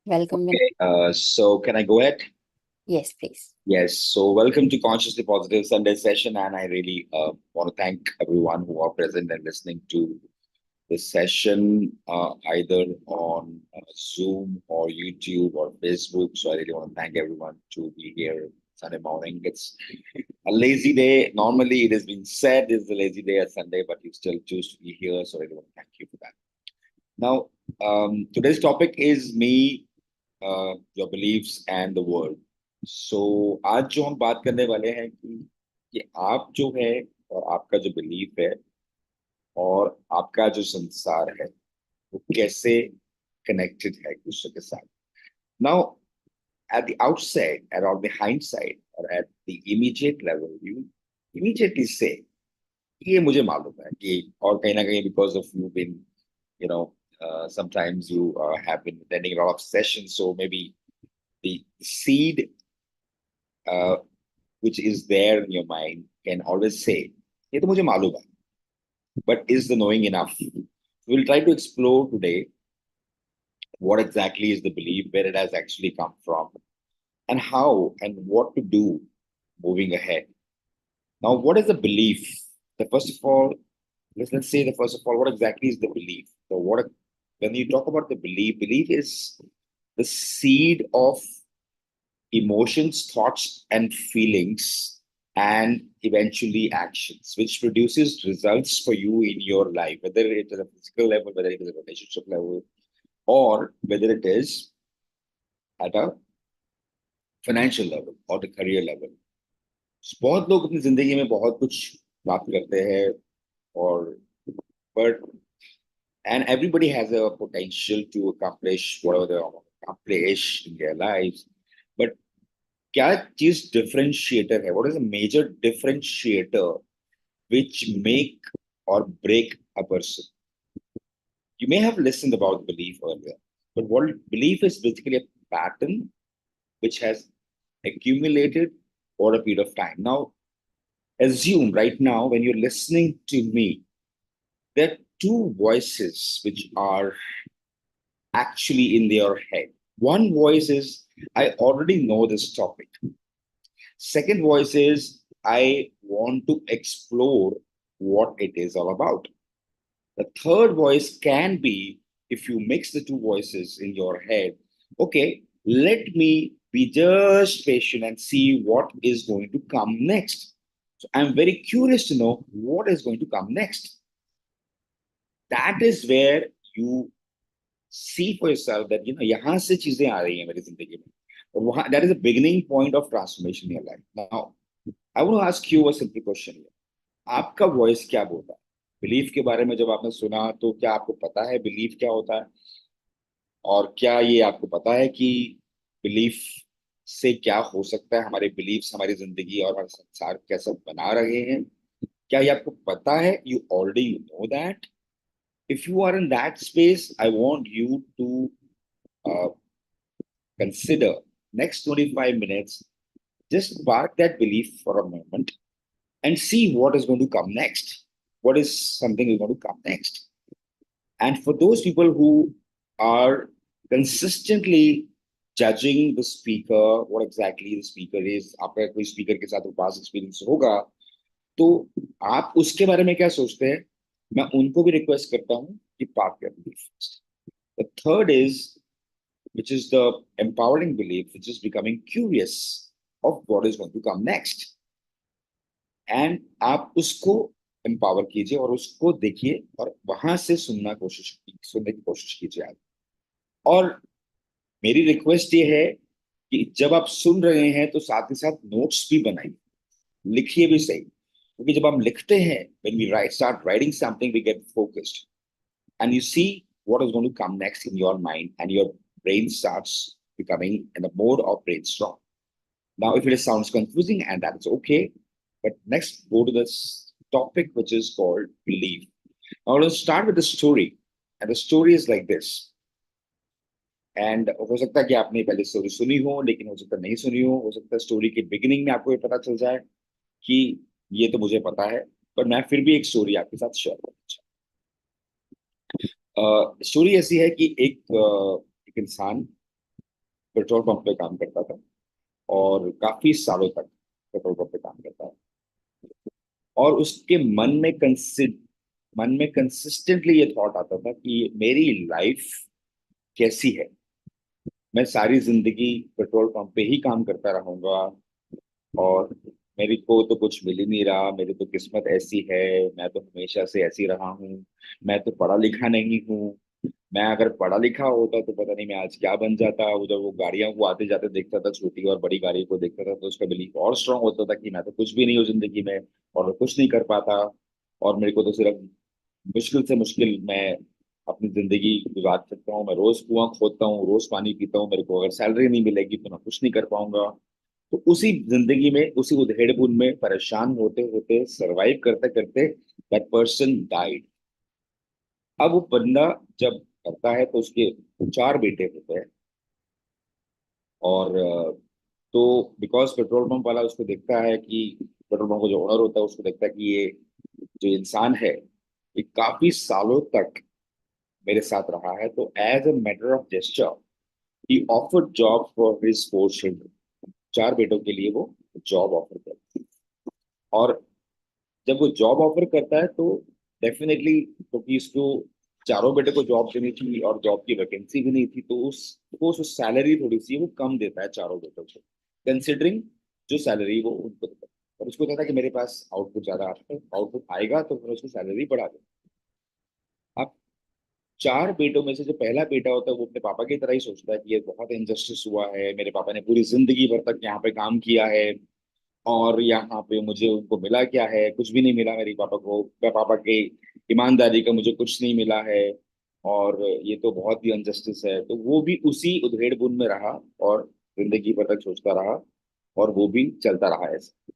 Welcome, Vinay. Okay, so can I go ahead? Yes, please. Yes, so welcome to Consciously Positive Sunday session, and I really want to thank everyone who are present and listening to this session, either on Zoom or YouTube or Facebook. So I really want to thank everyone to be here Sunday morning. It's a lazy day. Normally, it has been said it's a lazy day at Sunday, but you still choose to be here. So I really want to thank you for that. Now, today's topic is me, your beliefs and the world. So आज जो हम बात करने वाले हैं कि आप जो है और आपका जो बिलीफ है और आपका जो संसार है वो कैसे कनेक्टेड है एक दूसरे के साथ. Now, at the outside and on the hindsight or at the immediate level, you immediately say ये मुझे मालूम है कि और कहीं ना कहीं because of you been you know sometimes you have been attending a lot of sessions, so maybe the seed uh, which is there in your mind can always say ये तो मुझे मालूम है, but is the knowing enough? We'll try to explore today what exactly is the belief, where it has actually come from, and how and what to do moving ahead. Now, what is the belief? The first of all, let's say the first of all, what exactly is the belief? So, what when you talk about the belief, belief is the seed of emotions, thoughts, and feelings, and eventually actions, which produces results for you in your life, whether it is a physical level, whether it is a relationship level, or whether it is at a financial level or the career level. बहुत लोग अपनी जिंदगी में बहुत कुछ प्राप्त करते हैं और but and everybody has a potential to accomplish whatever they want to accomplish in their lives, but क्या चीज differentiator है? What is a major differentiator which make or break a person? You may have listened about belief earlier, but what belief is basically a pattern which has accumulated over a period of time. Now, assume right now when you're listening to me, there are two voices which are actually in your head. One voice is, I already know this topic. Second voice is, I want to explore what it is all about. The third voice can be, if you mix the two voices in your head, okay, let me be just patient and see what is going to come next. So I'm very curious to know what is going to come next. That is where you see for yourself that यहाँ से चीजें आ रही हैं मेरी जिंदगी में और वहाँ that is a beginning point of transformation in your life. Now, I want to ask you a simple question here. आपका वॉइस क्या बोलता है? बिलीफ के बारे में जब आपने सुना तो क्या आपको पता है बिलीफ क्या होता है? और क्या ये आपको पता है कि बिलीफ से क्या हो सकता है? हमारे बिलीफ्स हमारी जिंदगी और हमारा संसार कैसा बना रहे हैं? क्या ये आपको पता है? You already know that. If you are in that space, I want you to uh, consider next 25 minutes, just park that belief for a moment and see what is going to come next. What is something is going to come next? And for those people who are consistently judging the speaker, what exactly the speaker is, आपका कोई speaker के साथ past experience होगा, तो आप उसके बारे में क्या सोचते हैं? मैं उनको भी रिक्वेस्ट करता हूँ कि park your belief first. The third is, which is the empowering belief, which is becoming curious of what is going to come next. And आप उसको एम्पावर कीजिए और उसको देखिए और वहां से सुनने की कोशिश कीजिए आप. और मेरी रिक्वेस्ट ये है कि जब आप सुन रहे हैं तो साथ ही साथ नोट्स भी बनाइए, लिखिए भी सही, क्योंकि जब हम लिखते हैं, when we write start writing something, we get focused and you see what is going to come next in your mind and your brain starts becoming in the mode of brainstorm. Now, if it sounds confusing, and that's okay, but next go to this topic which is called belief. Now, let's start with the story, and the story is like this. And हो सकता है कि आपने पहले story सुनी हो, लेकिन हो सकता है नहीं सुनी हो सकता है स्टोरी के बिगिनिंग में आपको ये पता चल जाए कि ये तो मुझे पता है, पर मैं फिर भी एक स्टोरी आपके साथ शेयर करना चाहूँ. स्टोरी ऐसी है कि एक इंसान पेट्रोल पंप पे काम करता था और काफी सालों तक पेट्रोल पंप पे काम करता था। और उसके मन में कंसिस्टेंटली ये थॉट आता था कि मेरी लाइफ कैसी है। मैं सारी जिंदगी पेट्रोल पंप पे ही काम करता रहूंगा और मेरे को तो कुछ मिल ही नहीं रहा, मेरी तो किस्मत ऐसी है, मैं तो हमेशा से ऐसी रहा हूँ, मैं तो पढ़ा लिखा नहीं हूँ। मैं अगर पढ़ा लिखा होता तो पता नहीं मैं आज क्या बन जाता। उधर वो गाड़ियां को आते जाते देखता था, छोटी और बड़ी गाड़ी को देखता था, तो उसका बिलीफ और स्ट्रांग होता था कि मैं तो कुछ भी नहीं हूँ जिंदगी में और मैं कुछ नहीं कर पाता। और मेरे को तो सिर्फ मुश्किल से मुश्किल मैं अपनी जिंदगी गुजार सकता हूँ। मैं रोज कुआं खोदता हूँ, रोज पानी पीता हूँ, मेरे को अगर सैलरी नहीं मिलेगी तो मैं कुछ नहीं कर पाऊंगा। तो उसी जिंदगी में, उसी उधेड़बुन में परेशान होते होते, सरवाइव करते करते दैट पर्सन डाइड। अब वो बंदा जब करता है तो उसके चार बेटे होते हैं। और तो बिकॉज पेट्रोल पंप वाला उसको देखता है कि पेट्रोल पंप का जो ओनर होता है उसको देखता है कि ये जो इंसान है ये काफी सालों तक मेरे साथ रहा है, तो as a matter of gesture he offered job for his four children. चार बेटों के लिए वो जॉब ऑफर करता है। और जब वो जॉब ऑफर करता है तो डेफिनेटली, क्योंकि इसको चारों बेटे को जॉब देनी थी और जॉब की वैकेंसी भी नहीं थी, तो उस सैलरी थोड़ी सी वो कम देता है चारों बेटों को, कंसिडरिंग जो सैलरी वो उनको देता है। और उसको कहता है कि मेरे पास आउटपुट ज्यादा आता है, आउटपुट आएगा तो फिर उसको सैलरी बढ़ा दे। अब चार बेटों में से जो पहला बेटा होता है वो अपने पापा की तरह ही सोचता है कि ये बहुत इनजस्टिस हुआ है, मेरे पापा ने पूरी जिंदगी भर तक यहाँ पे काम किया है और यहाँ पे मुझे उनको मिला क्या है, कुछ भी नहीं मिला मेरे पापा को, मेरे पापा की ईमानदारी का मुझे कुछ नहीं मिला है और ये तो बहुत ही अनजस्टिस है। तो वो भी उसी उधेड़ बुन में रहा और जिंदगी भर तक सोचता रहा और वो भी चलता रहा ऐसे।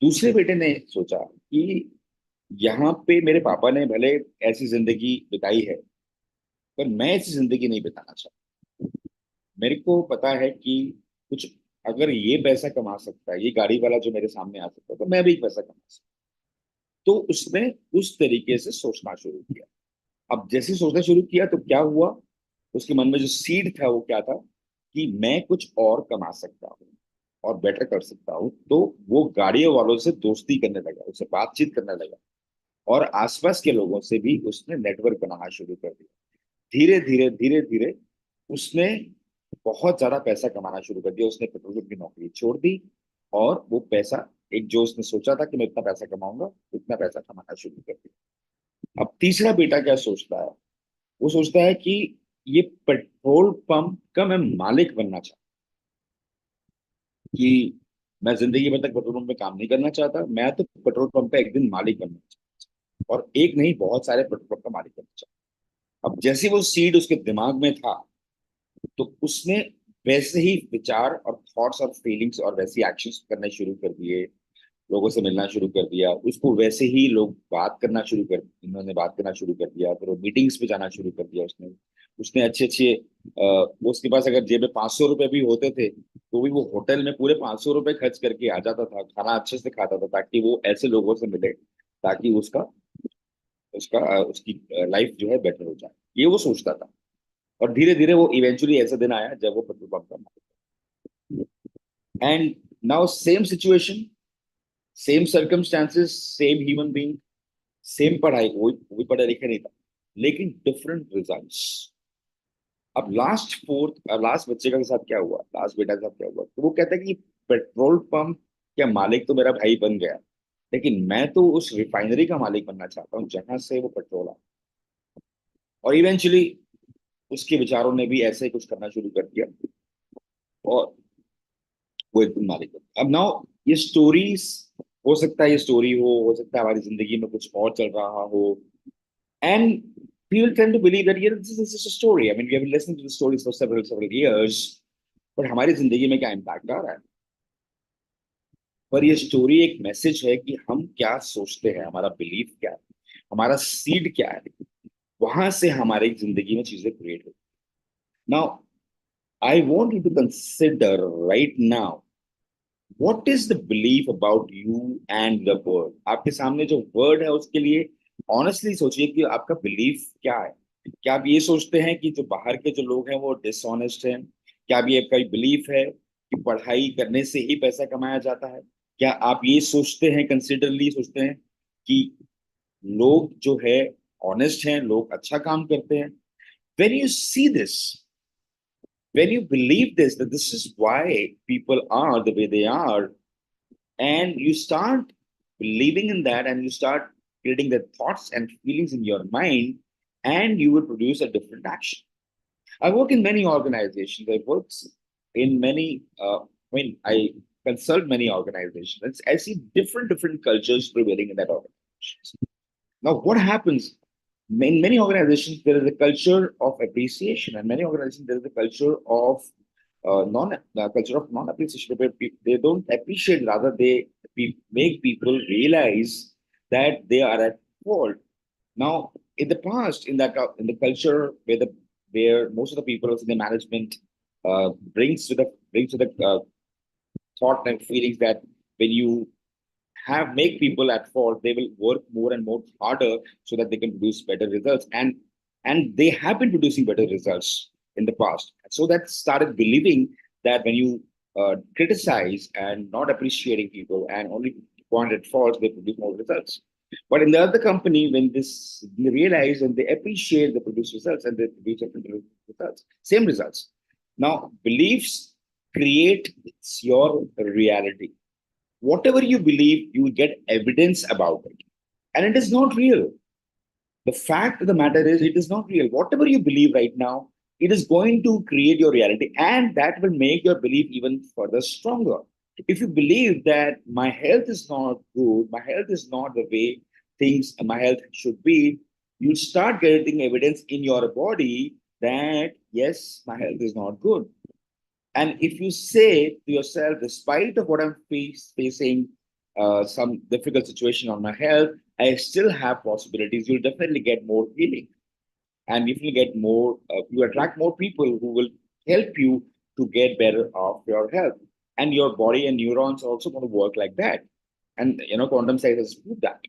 दूसरे बेटे ने सोचा कि यहाँ पे मेरे पापा ने भले ऐसी जिंदगी बिताई है पर मैं ऐसी जिंदगी नहीं बिताना चाहता। मेरे को पता है कि कुछ, अगर ये पैसा कमा सकता है, ये गाड़ी वाला जो मेरे सामने आ सकता है, तो मैं भी पैसा कमा सकता हूं। तो उसने उस तरीके से सोचना शुरू किया। अब जैसे ही सोचना शुरू किया तो क्या हुआ, उसके मन में जो सीड था वो क्या था कि मैं कुछ और कमा सकता हूँ और बेटर कर सकता हूँ। तो वो गाड़ियों वालों से दोस्ती करने लगा, उससे बातचीत करने लगा और आसपास के लोगों से भी उसने नेटवर्क बनाना शुरू कर दिया। धीरे धीरे उसने बहुत ज्यादा पैसा कमाना शुरू कर दिया। उसने पेट्रोल पंप की नौकरी छोड़ दी और वो पैसा, एक जो उसने सोचा था कि मैं इतना पैसा कमाऊंगा, उतना पैसा कमाना शुरू कर दिया। अब तीसरा बेटा क्या सोचता है, वो सोचता है कि ये पेट्रोल पंप का मैं मालिक बनना चाहता हूँ, कि मैं जिंदगी भर तक पेट्रोल पंप पे काम नहीं करना चाहता, मैं तो पेट्रोल पंप पे एक दिन मालिक बनना चाहता हूँ और एक नहीं बहुत सारे पेट्रोल पंप का मालिक बनना चाहता हूँ। अब जैसे वो सीड उसके दिमाग में था तो उसने वैसे ही विचार और थॉट्स और फीलिंग्स और वैसी एक्शंस करने शुरू कर दिए। लोगों से मिलना शुरू कर दिया, उसको वैसे ही लोग बात करना शुरू कर इन्होंने बात करना शुरू कर दिया, फिर वो मीटिंग्स पे जाना शुरू कर दिया। उसने उसने अच्छे अच्छे वो उसके पास अगर जेब में 500 रुपए भी होते थे तो भी वो होटल में पूरे 500 रुपए खर्च करके आ जाता था, खाना अच्छे से खाता था ताकि वो ऐसे लोगों से मिले ताकि उसका उसका उसकी लाइफ जो है बेटर हो जाए, ये वो सोचता था। और धीरे धीरे वो इवेंचुअली ऐसा दिन आया जब वो पेट्रोल पंप का, and now same situation, same circumstances, same human being, same पढ़ाई, वो भी पढ़ा लिखा नहीं था लेकिन डिफरेंट रिजल्ट्स। अब लास्ट बच्चे के साथ क्या हुआ, लास्ट बेटा के साथ क्या हुआ, तो वो कहता है कि पेट्रोल पंप क्या मालिक तो मेरा भाई बन गया, लेकिन मैं तो उस रिफाइनरी का मालिक बनना चाहता हूँ जहां से वो पेट्रोल आता। और इवेंचुअली उसके विचारों ने भी ऐसे ही कुछ करना शुरू कर दिया और वो एकदम मालिक बन। अब नाउ ये स्टोरीज, हो सकता है ये स्टोरी हो सकता है हमारी जिंदगी में कुछ और चल रहा हो, and people tend to believe that yeah, this is just a story. I mean, we have been listening to the stories for several years, but हमारी जिंदगी में क्या इम्पैक्ट आ रहा है। पर ये स्टोरी एक मैसेज है कि हम क्या सोचते हैं, हमारा बिलीफ क्या है, हमारा सीड क्या है, वहां से हमारी जिंदगी में चीजें क्रिएट होती। Now I want you to consider right now what is the belief about you and the word. आपके सामने जो वर्ड है उसके लिए ऑनेस्टली सोचिए कि आपका बिलीफ क्या है। क्या आप ये सोचते हैं कि जो बाहर के जो लोग हैं वो डिसऑनेस्ट हैं? क्या भी आपका बिलीफ है कि पढ़ाई करने से ही पैसा कमाया जाता है? क्या आप ये सोचते हैं, कंसिडरली सोचते हैं कि लोग जो है ऑनेस्ट हैं, लोग अच्छा काम करते हैं? When you see this, when you believe this, that this is why people are the way they are, and you start believing in that, and you start creating the thoughts and feelings in your mind, and you will produce a different action. I work in many organizations. I work in many. I consult many organizations. I see different cultures prevailing in that organization. Now, what happens? In many organizations, there is a culture of appreciation, and many organizations there is a culture of non culture of non appreciation. Where they don't appreciate, rather they make people realize that they are at fault. Now, in the past, in the culture where most of the people in the management brings to the thought and feelings that when you have make people at fault, they will work more and more harder so that they can produce better results. And they have been producing better results in the past. So that started believing that when you criticize and not appreciating people and only point at faults, they produce more results. But in the other company, when this they realize and they appreciate the produce results and they produce different results, same results. Now, beliefs create your reality. Whatever you believe, you will get evidence about it. And it is not real. The fact of the matter is, it is not real. Whatever you believe right now, it is going to create your reality, and that will make your belief even further stronger. If you believe that my health is not good, my health is not the way things, my health should be, you start getting evidence in your body that, yes, my health is not good. And if you say to yourself, despite of what I'm facing, some difficult situation on my health, I still have possibilities. You'll definitely get more healing, and if you get more, you attract more people who will help you to get better of your health, and your body and neurons also going to work like that. And quantum science has proved that.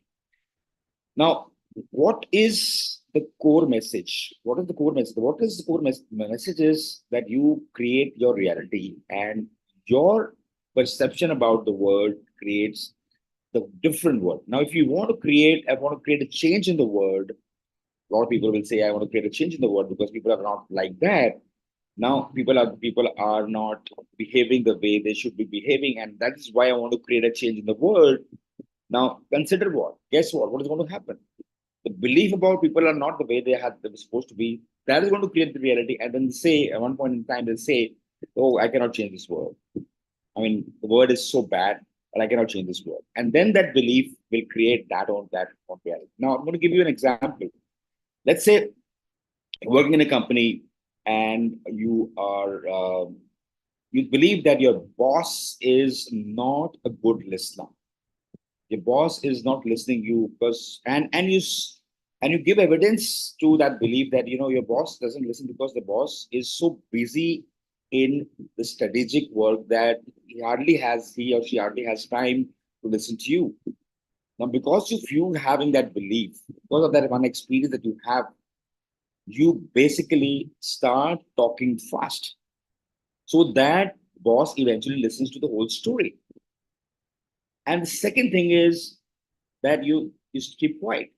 Now, what is the core message? What is the core message? What is the core message is that you create your reality, and your perception about the world creates the different world. Now, if you want to create, I want to create a change in the world. A lot of people will say, I want to create a change in the world because people are not like that. Now, people are not behaving the way they should be behaving, and that is why I want to create a change in the world. Now, consider what? Guess what? What is going to happen? The belief about people are not the way they were supposed to be. That is going to create the reality. And then say at one point in time, they'll say, "Oh, I cannot change this world. I mean, the world is so bad, but I cannot change this world." And then that belief will create that on reality. Now, I'm going to give you an example. Let's say you're working in a company and you believe that your boss is not a good listener. Your boss is not listening you because and you give evidence to that belief that your boss doesn't listen because the boss is so busy in the strategic work that he or she hardly has time to listen to you. Now, because of you having that belief, because of that one experience that you have, you basically start talking fast so that boss eventually listens to the whole story. And the second thing is that you keep quiet.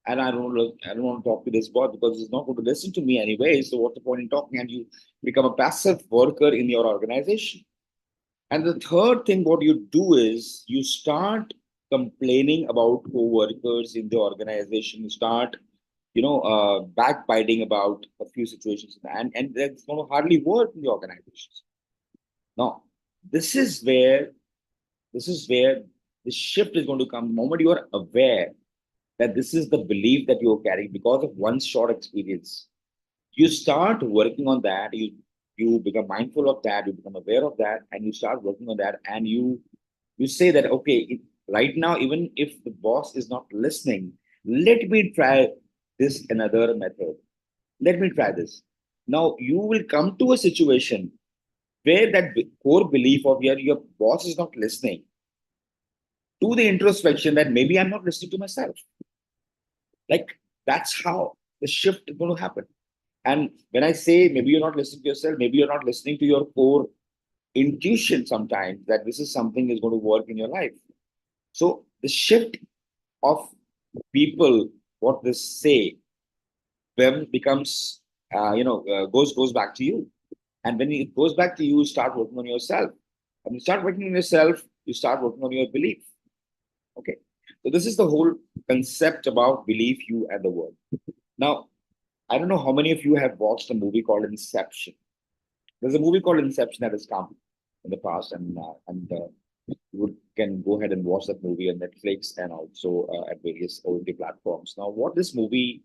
And I don't want to talk to this boss because he's not going to listen to me anyway. So what's the point in talking? And you become a passive worker in your organization. And the third thing, what you do is you start complaining about co-workers in the organization. You start, backbiting about a few situations, and that's going to hardly work in the organizations. Now, this is where this is where the shift is going to come. The moment you are aware that this is the belief that you're carrying because of one short experience, you start working on that. You become mindful of that. You become aware of that, and you start working on that. And you say that, okay, right now, even if the boss is not listening, let me try this another method. Let me try this. Now you will come to a situation where that core belief of your boss is not listening to the introspection that maybe I'm not listening to myself. Like, that's how the shift is going to happen. And when I say maybe you're not listening to yourself, maybe you're not listening to your core intuition sometimes that this is something is going to work in your life. So the shift of people, what they say, then becomes, goes back to you. And when it goes back to you, you start working on yourself. When you start working on yourself, you start working on your belief. Okay. So this is the whole concept about belief, you and the world. Now, I don't know how many of you have watched a movie called Inception. There's a movie called Inception that has come in the past, and you can go ahead and watch that movie on Netflix and also at various OTT platforms. Now, what this movie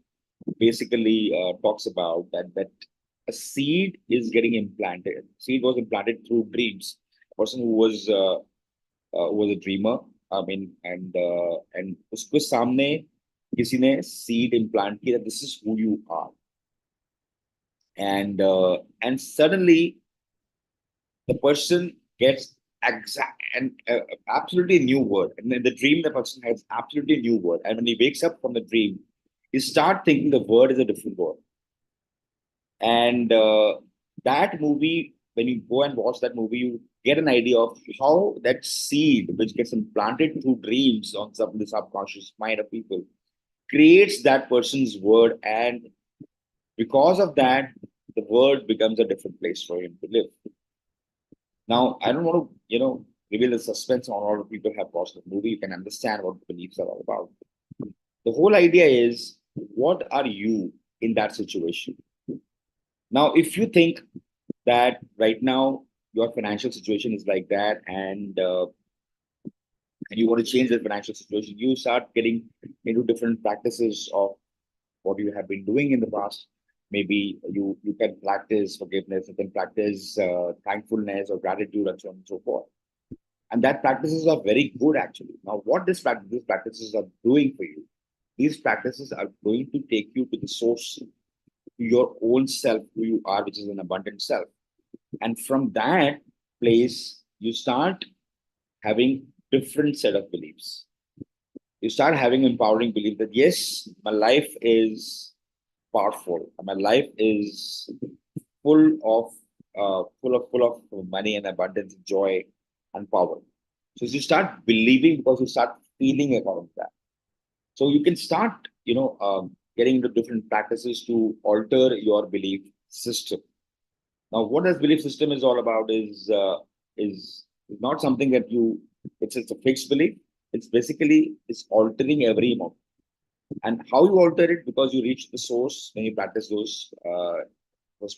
basically talks about that a seed is getting implanted. Seed was implanted through dreams. A person who was a dreamer. I mean, and उसके सामने किसी ने seed implant किया that this is who you are, and suddenly the person gets exact and absolutely new word. And in the dream, the person has absolutely new word. And when he wakes up from the dream, he start thinking the word is a different word. And that movie, when you go and watch that movie, you get an idea of how that seed, which gets implanted through dreams on some the subconscious mind of people, creates that person's word, and because of that, the word becomes a different place for him to live. Now, I don't want to, reveal the suspense on all the people have watched the movie. You can understand what the beliefs are all about. The whole idea is, what are you in that situation? Now, if you think that right now your financial situation is like that, and you want to change the financial situation, you start getting into different practices of what you have been doing in the past. Maybe you can practice forgiveness, you can practice thankfulness or gratitude, and so on and so forth. And that practices are very good actually. Now, what these practices are doing for you, these practices are going to take you to the source, to your own self, who you are, which is an abundant self. And from that place, you start having different set of beliefs. You start having empowering belief that yes, my life is powerful. My life is full of full of money and abundance, joy and power. So you start believing because you start feeling according to that. So you can start, getting into different practices to alter your belief system. Now, what this belief system is all about is not something that you. It's a fixed belief. It's basically it's altering every moment. And how you alter it, because you reach the source when you practice those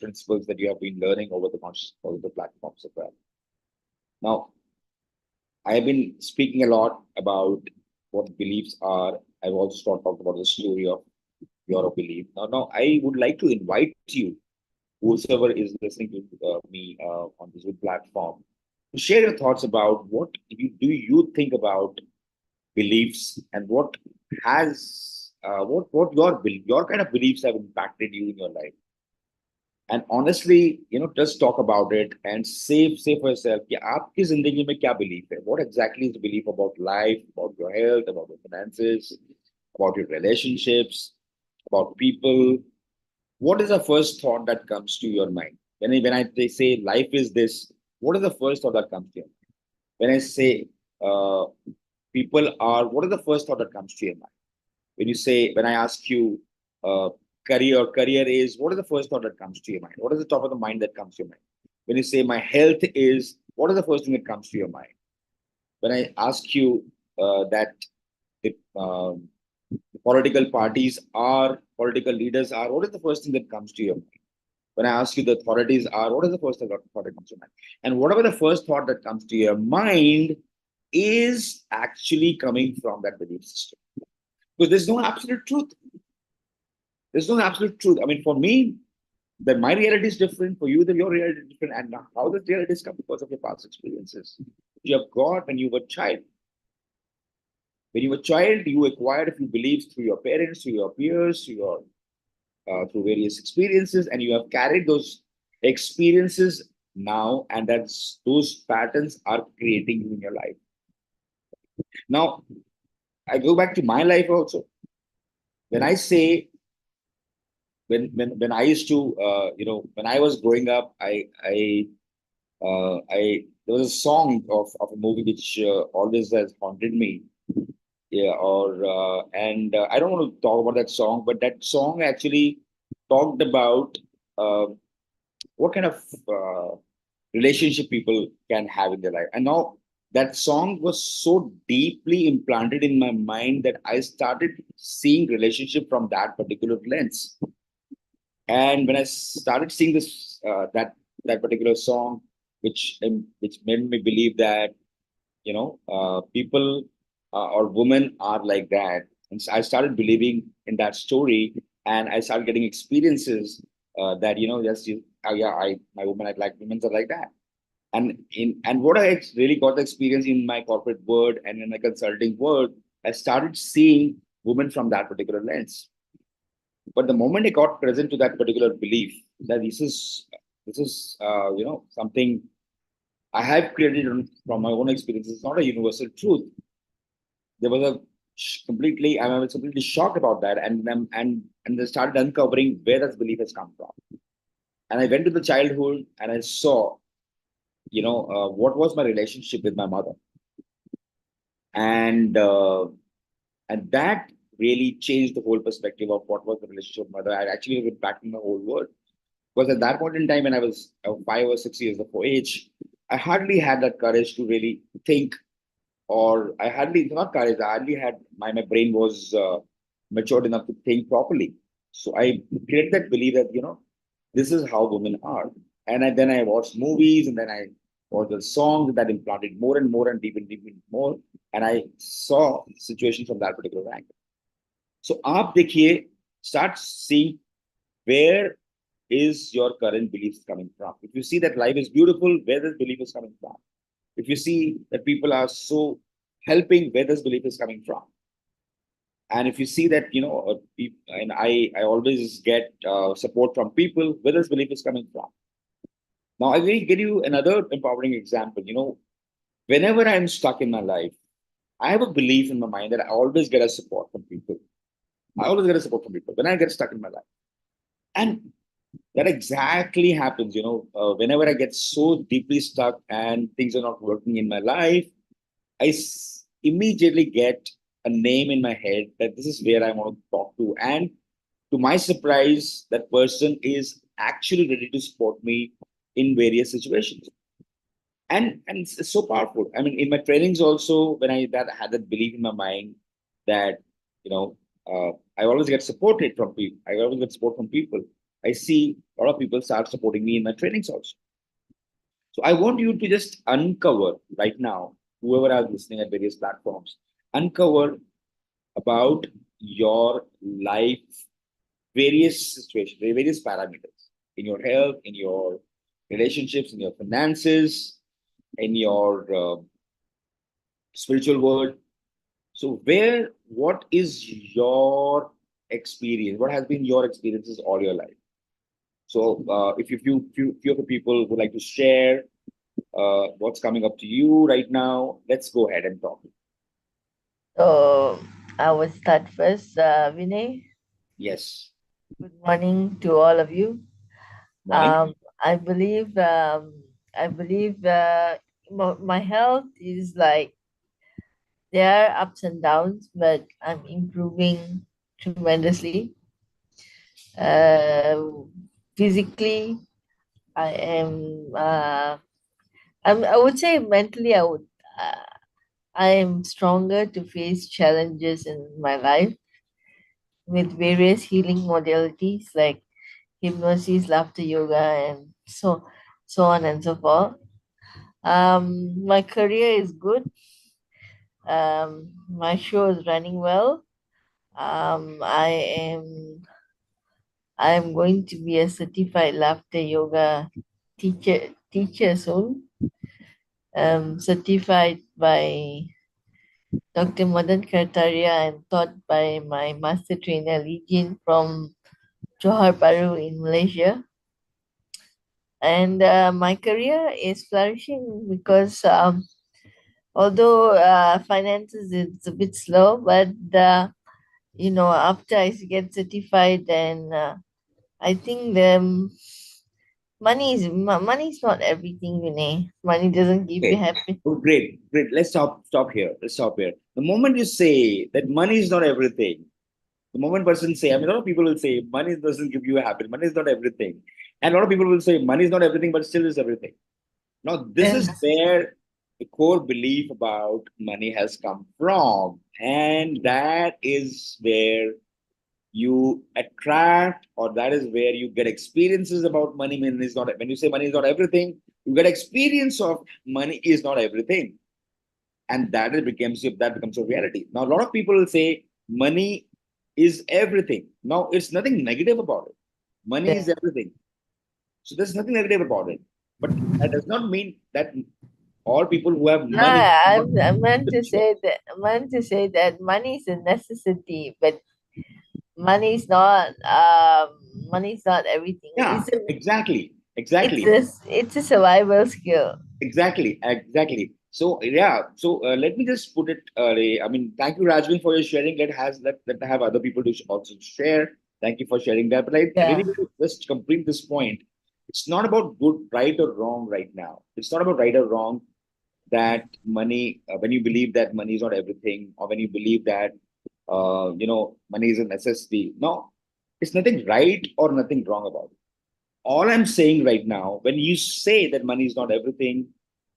principles that you have been learning over the conscious over the platforms as well. Now, I have been speaking a lot about what beliefs are. I've also talked about the story of your belief. Now, I would like to invite you, whoever is listening to me on this platform, to share your thoughts about what do you think about beliefs, and what has what your kind of beliefs have impacted you in your life. And honestly, just talk about it and say for yourself कि आपकी जिंदगी में क्या belief है? What exactly is the belief about life, about your health, about your finances, about your relationships, about people? What is the first thought that comes to your mind? They say life is this, what is the first thought that comes to your mind? When I say uh, people are, what is the first thought that comes to your mind? When I ask you career is, what is the first thought that comes to your mind? What is the top of the mind that comes to your mind? When you say my health is, what is the first thing that comes to your mind? When I ask you that the, the political leaders are, what is the first thing that comes to your mind? When I ask you the authorities are, what is the first thought that comes to your mind? And whatever the first thought that comes to your mind is actually coming from that belief system. Because there's no absolute truth. There's no absolute truth. I mean, for me, that my reality is different. For you, that your reality is different. And how does reality come? Because of your past experiences you have got when you were a child. When you were a child, you acquired a few beliefs through your parents, through your peers, through various experiences, and you have carried those experiences now, and that's those patterns are creating you in your life. Now, I go back to my life also. When I say when I used to when I was growing up, I there was a song of a movie which always has haunted me. Yeah, or and I don't want to talk about that song, but that song actually talked about uh, what kind of relationship people can have in their life. And now that song was so deeply implanted in my mind that I started seeing relationship from that particular lens. And when I started seeing this that particular song, which made me believe that people or women are like that, and so I started believing in that story, and I started getting experiences that yes, yeah, I my woman, I like women are like that. And what I really got the experience in my corporate world and in my consulting world, I started seeing women from that particular lens. But the moment I got present to that particular belief that this is something I have created from my own experience, it's not a universal truth. There was a completely I was completely shocked about that, and I started uncovering where this belief has come from. And I went to the childhood and I saw what was my relationship with my mother, and uh, and that really changed the whole perspective of what was the relationship with mother. I actually was impacting the whole world. Because at that point in time, when I was 5 or 6 years of age, I hardly had that courage to really think, or I hardly, not courage, I hardly had, my brain was matured enough to think properly. So I created that belief that, this is how women are. Then I watched movies, and then I watched the songs that implanted more and more and deep and more. And I saw situations from that particular angle. So आप देखिए, start seeing where is your current beliefs coming from. If you see that life is beautiful, where this belief is coming from. If you see that people are so helping, where this belief is coming from. And if you see that, and I always get support from people, where this belief is coming from. Now, I will give you another empowering example. Whenever I'm stuck in my life, I have a belief in my mind that I always get a support from people. I always get a support from people when I get stuck in my life. And that exactly happens, whenever I get so deeply stuck and things are not working in my life, immediately get a name in my head that this is where I want to talk to. And to my surprise, that person is actually ready to support me in various situations. And it's so powerful. I mean, in my trainings also, when I that had that belief in my mind that you know I always get supported from people. I always get support from people. I see a lot of people start supporting me in my trainings also. So I want you to just uncover right now, whoever is listening at various platforms, uncover about your life, various situations, various parameters in your health, in your relationships, in your finances, in your spiritual world. So, what is your experience? What has been your experiences all your life? So, if few of the people would like to share what's coming up to you right now, let's go ahead and talk. So I will start first. Vinay, Yes. good morning to all of you. Morning. Um, I believe I believe my health is like there are ups and downs, but I'm improving tremendously. Uh, Physically, I am. I would say mentally, Uh, I am stronger to face challenges in my life with various healing modalities like hypnosis, laughter yoga, and so on and so forth. My career is good. My show is running well. I am going to be a certified laughter yoga teacher soon. Certified by Dr. Madan Kartaria and taught by my master trainer Lee Jin from Johor Bahru in Malaysia. And my career is flourishing because although finances is a bit slow, but after I get certified and I think the money is not everything, Vinay. Money doesn't give you Okay. happy. Oh, great, great. Let's stop here. Let's stop here. The moment you say that money is not everything, the moment person say, I mean, a lot of people will say money doesn't give you happiness. Money is not everything, and a lot of people will say money is not everything, but still is everything. Now, this is Yes. where the core belief about money has come from, and that is where you attract, or that is where you get experiences about money. When you say money is not everything, you get experience of money is not everything, and that becomes a reality. Now, a lot of people will say money is everything. Now, it's nothing negative about it. Money is Yeah. everything, so there's nothing negative about it. But that does not mean that all people who have No, money are not I meant to spiritual. say that money is a necessity, but money is not money is not everything. Yeah, exactly, exactly. It's a survival skill. Exactly, exactly. So yeah, so let me just put it. I mean, thank you, Rajvin, for your sharing. Let have other people to also share. Thank you for sharing that. But I really Yeah. want to just complete this point. It's not about good, right or wrong right now. It's not about right or wrong that money. When you believe that money is not everything, or when you believe that money is a necessity. No, it's nothing right or nothing wrong about it. All I'm saying right now, when you say that money is not everything,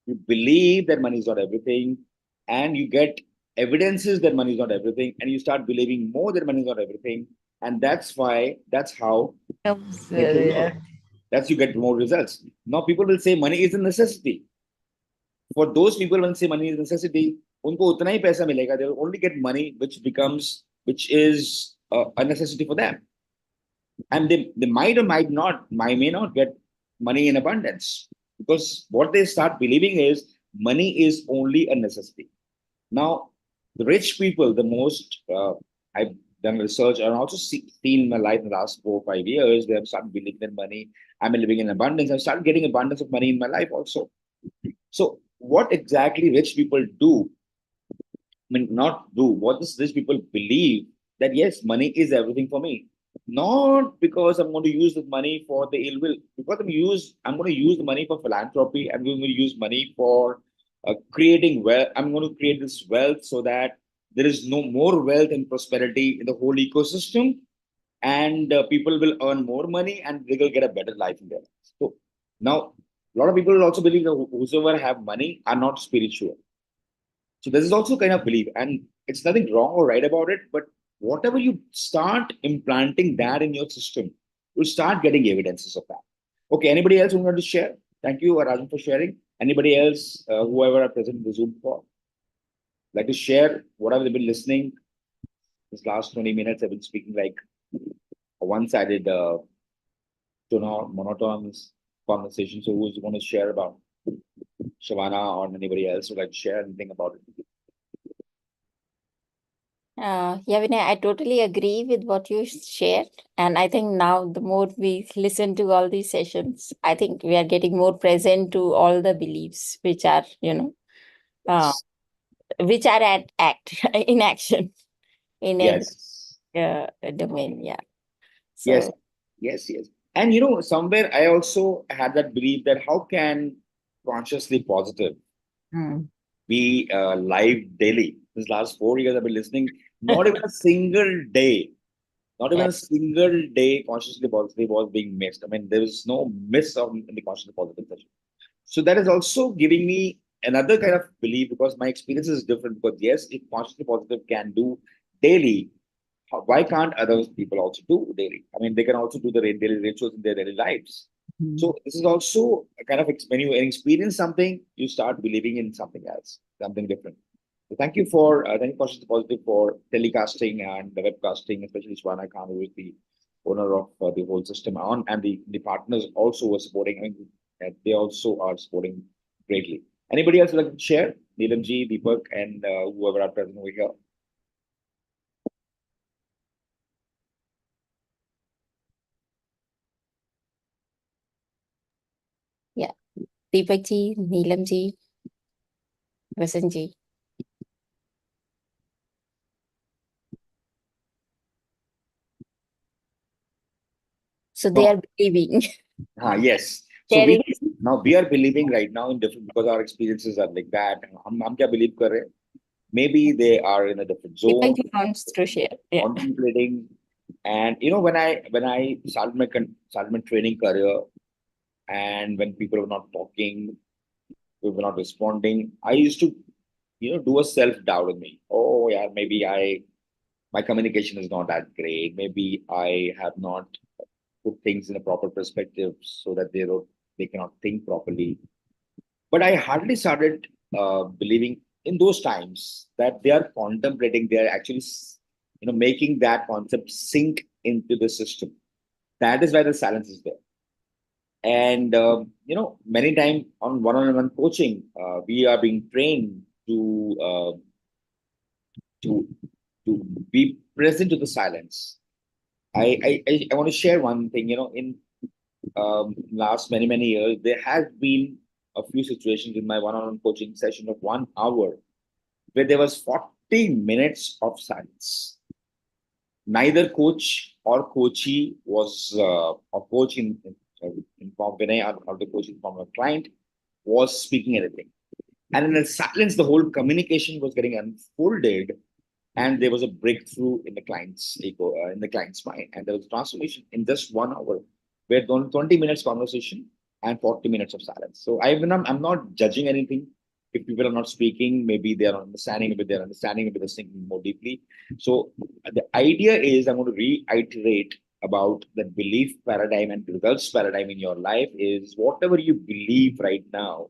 you believe that money is not everything, and you get evidences that money is not everything, and you start believing more that money is not everything, and that's how Comes, you get the yeah. result. That's you get more results. Now people will say money is a necessity. For those people when say money is a necessity, उनको उतना ही पैसा मिलेगा. They'll only get money which is a necessity for them, and they might or may not get money in abundance, because what they start believing is money is only a necessity. Now, the rich people, the most I've done research and also seen in my life in the last 4 or 5 years, they have started believing in money. I'm living in abundance. I've started getting abundance of money in my life also. So what exactly rich people do, I mean, not do, what does rich people believe that yes, money is everything for me. Not because I'm going to use the money for the ill will, because I'm going to use the money for philanthropy. I'm going to use money for creating wealth. I'm going to create this wealth so that there is no more wealth and prosperity in the whole ecosystem, and people will earn more money and they will get a better life in their lives. So now, a lot of people also believe that whosoever have money are not spiritual. So this is also kind of belief, and it's nothing wrong or right about it. But whatever you start implanting that in your system, you'll start getting evidences of that. Okay, anybody else who want to share? Thank you, Rajan, for sharing. Anybody else, whoever are present in the Zoom call, like to share what have they been listening? This last 20 minutes, I've been speaking like a one-sided, monotonous conversation. So who's going to share about Shavana or anybody else who like to share anything about it? Yeah, Vinay, I totally agree with what you shared. And I think now the more we listen to all these sessions, I think we are getting more present to all the beliefs which are, uh, Yes. which are at act in action in every Yes. domain. Yeah. Yes, So, yes, yes. And somewhere I also had that belief that how can consciously positive mm, be live daily? This last 4 years I've been listening, not even a single day, not even yeah. a single day consciously positive was being missed. I mean, there is no miss of in the consciously positive session. So that is also giving me another kind of belief, because my experience is different. Because yes, if consciously positive can do daily, why can't other people also do daily? I mean, they can also do the daily rituals in their daily lives. Mm. So this is also a kind of when you experience something, you start believing in something else, something different. So thank you, Conscious Positive, for telecasting and the webcasting, especially Shwana Khan, who is the owner of the whole system, on and the partners also were supporting. I mean, they also are supporting greatly. Anybody else would like to share? Neelamji, Deepak, and whoever are present over here. Yeah. Deepak ji, Neelam ji, Vasan ji. So they No, are believing, yes. So sharing. we are believing right now in different, because our experiences are like that. हम क्या believe कर रहे हैं? Maybe they are in a different zone, Eventually comes through share. Yeah. contemplating. And when I started my training career, and when people were not talking, we were not responding, I used to do a self doubt in me. Oh yeah, maybe my communication is not that great. Maybe I have not put things in a proper perspective so that they cannot think properly. But I hardly started believing in those times that they are contemplating, they are actually making that concept sink into the system. That is why the silence is there. And many times on one-on-one coaching, we are being trained to to be present to the silence. I want to share one thing. In last many years, there has been a few situations in my one-on-one coaching session of 1 hour where there was 40 minutes of silence. Neither coach or coachee was a coach in form Vinay, or the coach in form of client, was speaking anything. And in the silence, the whole communication was getting unfolded, and there was a breakthrough in the client's ego, in the client's mind, and there was transformation in just 1 hour, where 20 minutes conversation and 40 minutes of silence. So I'm not judging anything. If people are not speaking, maybe they are understanding, maybe they're understanding, maybe they're thinking more deeply. So the idea is, I'm going to reiterate about the belief paradigm and results paradigm in your life is whatever you believe right now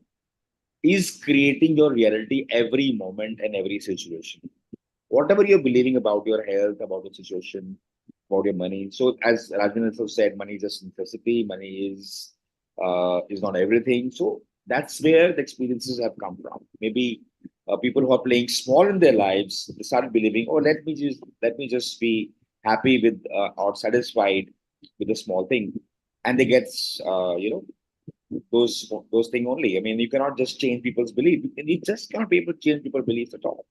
is creating your reality every moment and every situation. Whatever you're believing about your health, about the situation, about your money. So as Rajendra also said, money is just necessity. Money is not everything. So that's where the experiences have come from. Maybe people who are playing small in their lives, they start believing, oh, let me just be happy with or satisfied with a small thing, and they get those thing only. I mean, you cannot just change people's belief. You just cannot be able to change people's beliefs at all.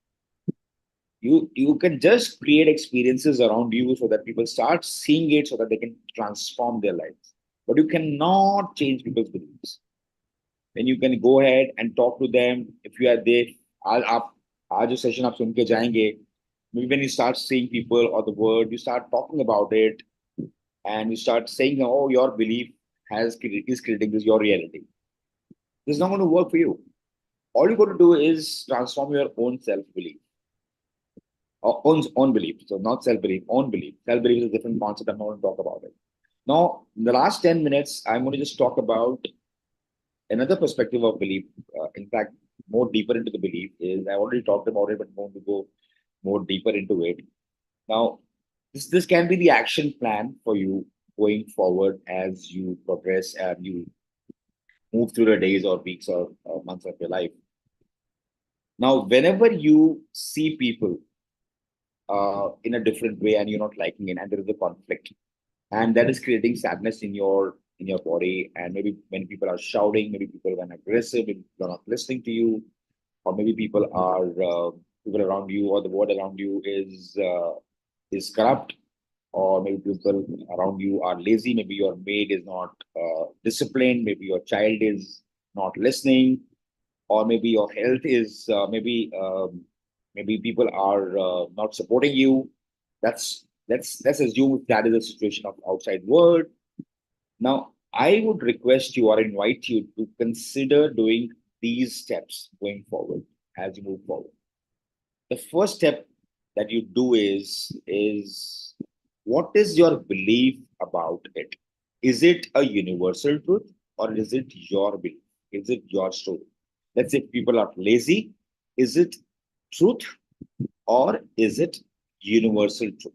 You can just create experiences around you so that people start seeing it so that they can transform their lives. But you cannot change people's beliefs. Then you can go ahead and talk to them. If you are there, आज जो session आप सुन के जाएंगे, maybe when you start seeing people or the word, you start talking about it, and you start saying, oh, your belief is creating this your reality. This is not going to work for you. All you got to do is transform your own self belief. Own belief. So not self belief, own belief. Self belief is a different concept. I'm not going to talk about it. Now, in the last 10 minutes, I'm going to just talk about another perspective of belief. In fact, more deeper into the belief is I already talked about it, but I'm going to go more deeper into it. Now, this can be the action plan for you going forward as you progress and you move through the days or weeks or months of your life. Now, whenever you see people in a different way and you're not liking it, and there is a conflict, and that is creating sadness in your body, and maybe when people are shouting, maybe people are aggressive, maybe people are not listening to you, or maybe people around you or the world around you is corrupt, or maybe people around you are lazy, maybe your maid is not disciplined, maybe your child is not listening, or maybe your health is maybe people are not supporting you. Let's assume that is a situation of outside world. Now, I would request you or invite you to consider doing these steps going forward as you move forward. The first step that you do is what is your belief about it? Is it a universal truth, or is it your belief? Is it your story? Let's say people are lazy. Is it truth, or is it universal truth?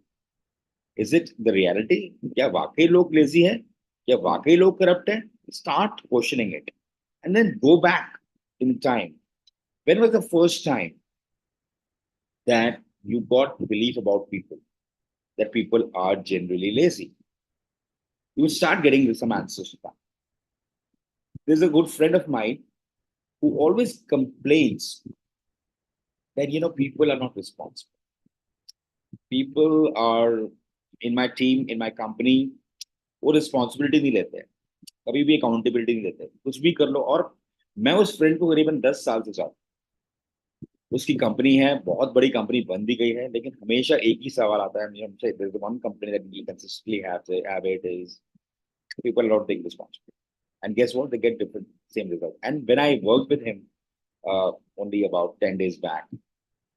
Is it the reality? क्या वाकई लोग lazy है? क्या वाकई लोग corrupt है? Start questioning it, and then go back in time. When was the first time that you got belief about people, that people are generally lazy? You will start getting some answers to that. There's a good friend of mine who always complains that people are not responsible. People are in my team, in my company, वो responsibility नहीं लेते हैं, कभी भी accountability नहीं लेते, कुछ भी कर लो। और मैं उस फ्रेंड को करीबन 10 साल से जानता हूं। उसकी कंपनी है, बहुत बड़ी कंपनी बन भी गई है, लेकिन हमेशा एक ही सवाल आता है मुझे, हमसे, there's one company that we consistently have it is people don't take responsibility. And guess what? They get different, same result. And when I worked with him only about 10 days back,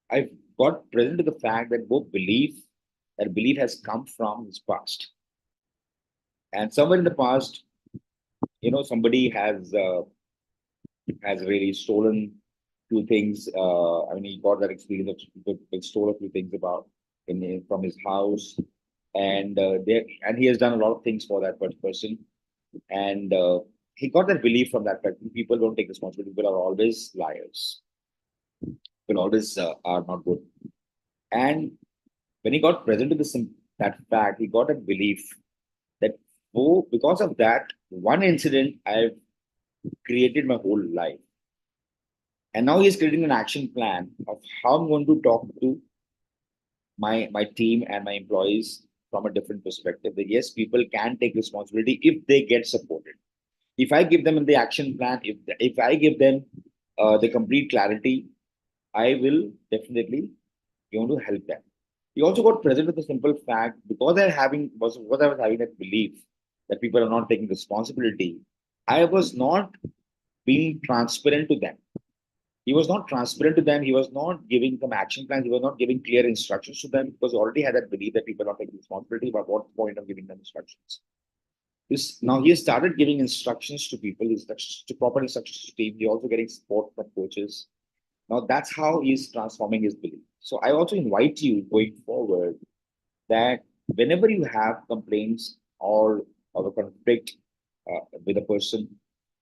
I got present to the fact that that belief has come from his past. And somewhere in the past, somebody has really stolen few things. I mean, he got that experience of people stole a few things about from his house, and he has done a lot of things for that person, and he got that belief from that fact. People don't take responsibility. People are always liars. People always are not good. And when he got present to that fact, he got a belief that, oh, because of that one incident, I've created my whole life. And now he's creating an action plan of how I'm going to talk to my team and my employees from a different perspective. That yes, people can take responsibility if they get supported. If I give them the action plan, if I give them the complete clarity, I will definitely going to help them. He also got present with the simple fact because I was having that belief that people are not taking responsibility. I was not being transparent to them. He was not transparent to them. He was not giving them action plans. He was not giving clear instructions to them because he already had that belief that people are not taking responsibility. But what point of giving them instructions? Now he has started giving instructions to people, instructions to proper instructions to team. He's also getting support from coaches. Now that's how he's transforming his belief. So I also invite you going forward that whenever you have complaints or a conflict with a person,